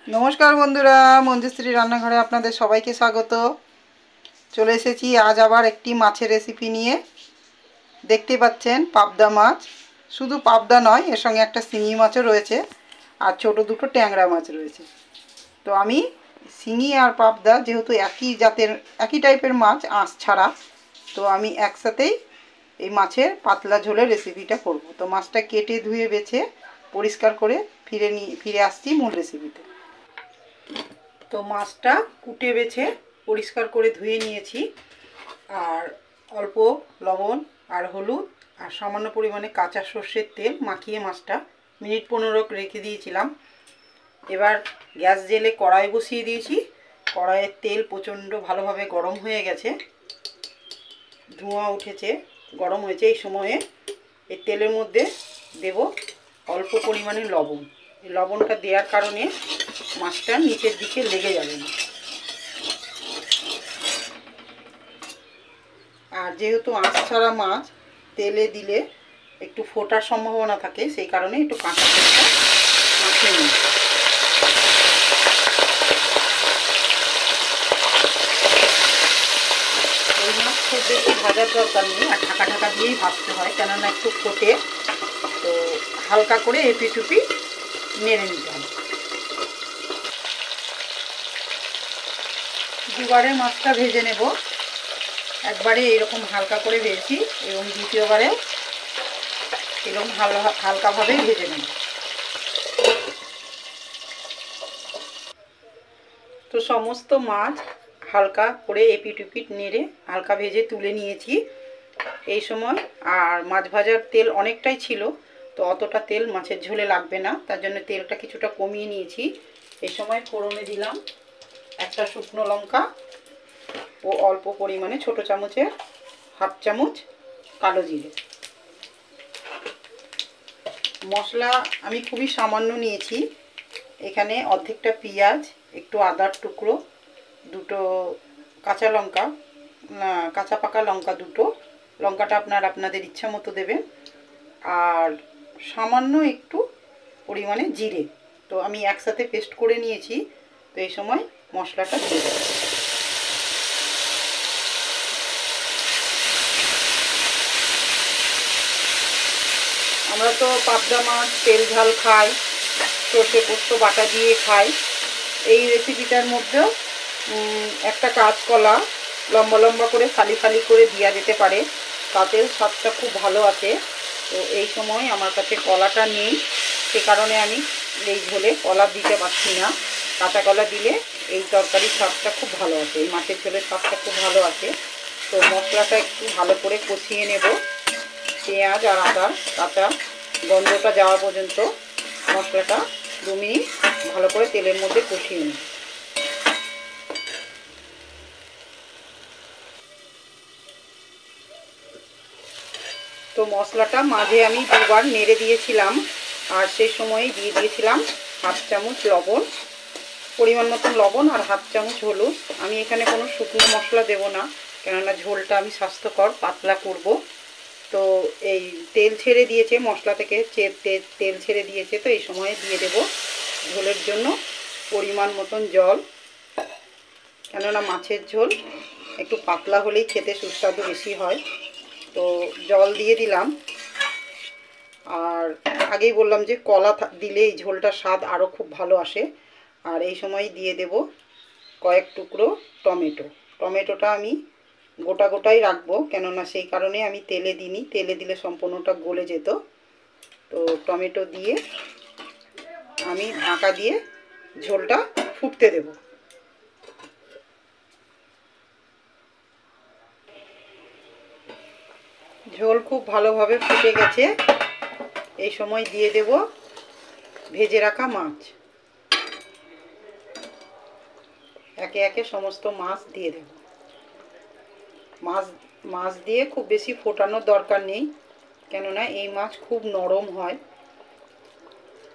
नमस्कार बंधुरा मंजुश्री रान्नाघरे आपनादेर सबाइके स्वागत। चले एसेछि आज आबार एकटी माछेर रेसिपि निये। देखते पाच्छेन पाबदा माछ, शुधु पाबदा नय एर संगे एकटा शिंगी माछও रयेछे और छोटो दुटो टैंगरा माछ रयेछे। तो आमी शिंगी और पाबदा जेहेतु एकई जातेर एकई टाइपेर माछ आँश छाड़ा, तो आमी एकसाथेई এই মাছের পাতলা ঝোলের রেসিপিটা করব। তো মাছটা কেটে ধুয়ে বেছে পরিষ্কার করে ফিরে আসছি মূল রেসিপিতে। তো মাছটা কুটে বেছে পরিষ্কার করে ধুয়ে নিয়েছি আর অল্প লবণ আর হলুদ আর সামান্য পরিমাণে কাঁচা সরষের তেল মাখিয়ে মাছটা মিনিট 15 রেখে দিয়েছিলাম। এবার গ্যাস জেলে কড়াই বসিয়ে দিয়েছি। কড়াইয়ের তেল প্রচণ্ড ভালোভাবে গরম হয়ে গেছে, ধোঁয়া উঠেছে, গরম হয়েছে। এই সময়ে এই তেলের মধ্যে দেব অল্প পরিমাণে লবণ। এই লবণটা দেওয়ার কারণে মাছটা নিচের দিকে লেগে যাবে না। আর যেহেতু আঁশ ছাড়া মাছ তেলে দিলে একটু ফোটার সম্ভাবনা থাকে, সেই কারণে একটু কাঁচা তেলটা মাখিয়ে নিই। ওই মাছ খুব বেশি ভাজার দরকার নেই, আর ঢাকা ঢাকা দিয়েই ভাজতে হয়, কেননা একটু ফোটে। তো হালকা করে এপি টুপি নেড়ে নিতে হবে। দুবারে মাছটা ভেজে নেব। একবারে এরকম হালকা করে ভেজেছি এবং দ্বিতীয়বারে এরকম হালকাভাবেই ভেজে নেব। তো সমস্ত মাছ হালকা করে এপিট নেড়ে হালকা ভেজে তুলে নিয়েছি। এই সময় আর মাছ ভাজার তেল অনেকটাই ছিল, তো অতটা তেল মাছের ঝোলে লাগবে না, তার জন্য তেলটা কিছুটা কমিয়ে নিয়েছি। এই সময় ফোড়নে দিলাম একটা শুকনো লঙ্কা ও অল্প পরিমাণে ছোট চামচের হাফ চামচ কালো জিরে। মশলা আমি খুবই সামান্য নিয়েছি। এখানে অর্ধেকটা পেঁয়াজ, একটু আদার টুকরো, দুটো কাঁচা লঙ্কা, কাঁচা পাকা লঙ্কা দুটো, লঙ্কাটা আপনাদের ইচ্ছা মতো দেবেন, আর সামান্য একটু পরিমাণে জিরে। তো আমি একসাথে পেস্ট করে নিয়েছি। তো এই সময় মশলাটা দিয়ে দেব। আমরা তো পাবদা মাছ তেল ঝাল খাই, সর্ষে পোস্ত বাটা দিয়ে খাই। এই রেসিপিটার মধ্যেও একটা কাঁচকলা লম্বা লম্বা করে ফালি ফালি করে দেওয়া যেতে পারে, তাতে স্বাদটা খুব ভালো আছে। তো এই সময় আমার কাছে কলাটা নেই, সে কারণে আমি এই ঝোলে কলা দিতে পারছি না। কাঁচা কলা দিলে এই তরকারির স্বাদটা খুব ভালো আছে, এই মাছের ঝোলের স্বাদটা খুব ভালো আছে। তো মশলাটা একটু ভালো করে কষিয়ে নেব। পেঁয়াজ আর আদার কাঁচা গন্ধটা যাওয়া পর্যন্ত মশলাটা 2 মিনিট ভালো করে তেলের মধ্যে কষিয়ে নেব। তো মশলাটা মাঝে আমি দুবার নেড়ে দিয়েছিলাম, আর সেই সময়ই দিয়ে দিয়েছিলাম হাফ চামচ লবণ, পরিমাণ মতন লবণ আর হাফ চামচ হলুদ। আমি এখানে কোনো শুকনো মশলা দেব না, কেননা ঝোলটা আমি স্বাস্থ্যকর পাতলা করব। তো এই তেল ছেড়ে দিয়েছে, মশলা থেকে তেল ছেড়ে দিয়েছে। তো এই সময় দিয়ে দেব ঝোলের জন্য পরিমাণ মতন জল, কেননা মাছের ঝোল একটু পাতলা হলেই খেতে সুস্বাদু বেশি হয়। তো জল দিয়ে দিলাম। আর আগেই বললাম যে কলা দিলে এই ঝোলটার স্বাদ আরও খুব ভালো আসে। আর এই সময় দিয়ে দেব কয়েক টুকরো টমেটো। টমেটোটা আমি গোটা গোটাই রাখবো, কেননা সেই কারণে আমি তেলে দিইনি, তেলে দিলে সম্পূর্ণটা গলে যেত। তো টমেটো দিয়ে আমি ঢাকা দিয়ে ঝোলটা ফুটতে দেব। ঝোল খুব ভালোভাবে ফুটে গেছে। এই সময় দিয়ে দেব ভেজে রাখা মাছ। একে একে সমস্ত মাছ দিয়ে দেব। মাছ দিয়ে খুব বেশি ফোটানোর দরকার নেই, কেননা এই মাছ খুব নরম হয়।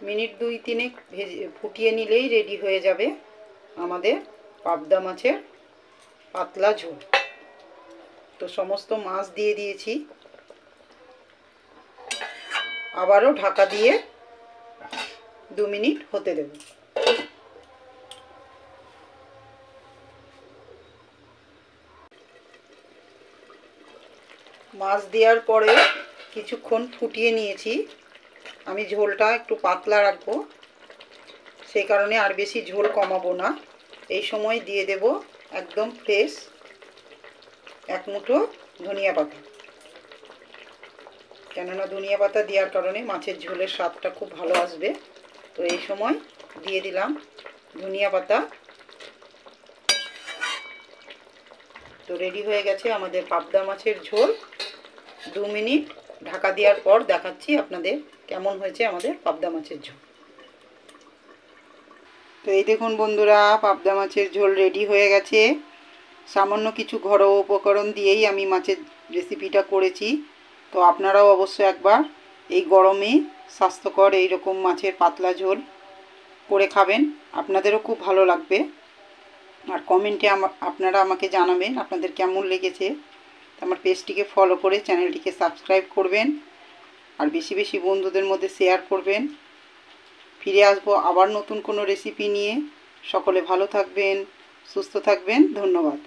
মিনিট 2-3 ফুটিয়ে নিলেই রেডি হয়ে যাবে আমাদের পাবদা মাছের পাতলা ঝোল। তো সমস্ত মাছ দিয়ে দিয়েছি, আবারও ঢাকা দিয়ে 2 মিনিট হতে দেব। মাছ দেওয়ার পরে কিছুক্ষণ ফুটিয়ে নিয়েছি। আমি ঝোলটা একটু পাতলা রাখবো, সেই কারণে আর বেশি ঝোল কমাবো না। এই সময় দিয়ে দেব একদম ফ্রেশ এক মুঠো ধনিয়া পাতা, কেননা ধনিয়া পাতা দেওয়ার কারণে মাছের ঝোলের স্বাদটা খুব ভালো আসবে। তো এই সময় দিয়ে দিলাম ধনিয়া পাতা। তো রেডি হয়ে গেছে আমাদের পাবদা মাছের ঝোল। 2 মিনিট ঢাকা দেওয়ার পর দেখাচ্ছি আপনাদের কেমন হয়েছে আমাদের পাবদা মাছের ঝোল। তো এই দেখুন বন্ধুরা, পাবদা মাছের ঝোল রেডি হয়ে গেছে। সামান্য কিছু ঘরোয়া উপকরণ দিয়েই আমি মাছের রেসিপিটা করেছি। তো আপনারাও অবশ্যই একবার এই গরমে স্বাস্থ্যকর এইরকম মাছের পাতলা ঝোল করে খাবেন, আপনাদেরও খুব ভালো লাগবে। আর কমেন্টে আপনারা আমাকে জানাবেন আপনাদের কেমন লেগেছে। আমার পেজটিকে ফলো করে চ্যানেলটিকে সাবস্ক্রাইব করবেন, আর বেশি বেশি বন্ধুদের মধ্যে শেয়ার করবেন। ফিরে আসবো আবার নতুন কোনো রেসিপি নিয়ে। সকলে ভালো থাকবেন, সুস্থ থাকবেন। ধন্যবাদ।